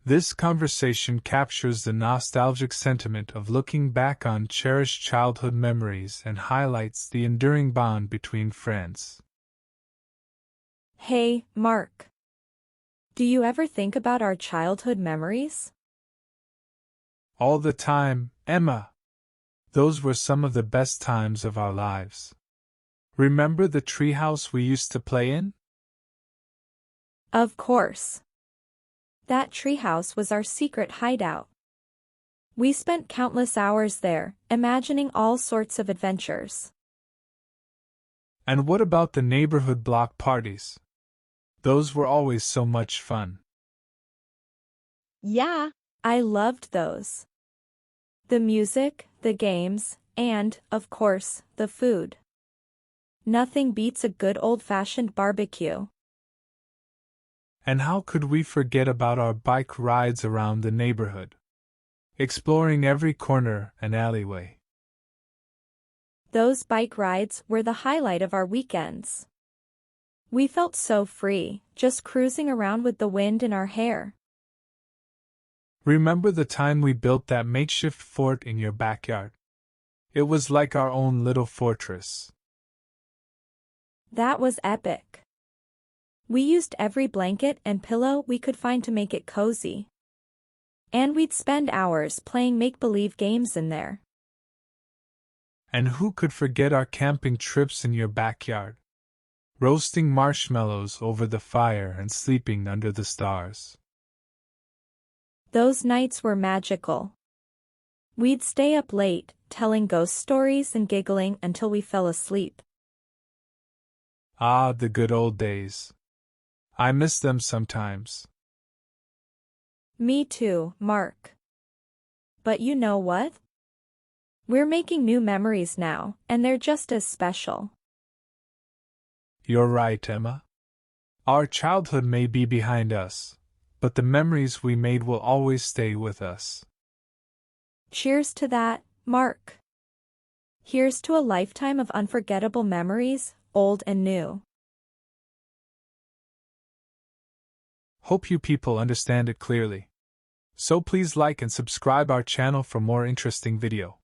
This conversation captures the nostalgic sentiment of looking back on cherished childhood memories and highlights the enduring bond between friends. Hey, Mark. Do you ever think about our childhood memories? All the time, Emma. Those were some of the best times of our lives. Remember the treehouse we used to play in? Of course. That treehouse was our secret hideout. We spent countless hours there, imagining all sorts of adventures. And what about the neighborhood block parties? Those were always so much fun. Yeah, I loved those. The music, the games, and, of course, the food. Nothing beats a good old-fashioned barbecue. And how could we forget about our bike rides around the neighborhood? Exploring every corner and alleyway. Those bike rides were the highlight of our weekends. We felt so free, just cruising around with the wind in our hair. Remember the time we built that makeshift fort in your backyard? It was like our own little fortress. That was epic. We used every blanket and pillow we could find to make it cozy. And we'd spend hours playing make-believe games in there. And who could forget our camping trips in your backyard? Roasting marshmallows over the fire and sleeping under the stars. Those nights were magical. We'd stay up late, telling ghost stories and giggling until we fell asleep. Ah, the good old days. I miss them sometimes. Me too, Mark. But you know what? We're making new memories now, and they're just as special. You're right, Emma. Our childhood may be behind us, but the memories we made will always stay with us. Cheers to that, Mark. Here's to a lifetime of unforgettable memories, old and new. Hope you people understand it clearly. So please like and subscribe our channel for more interesting video.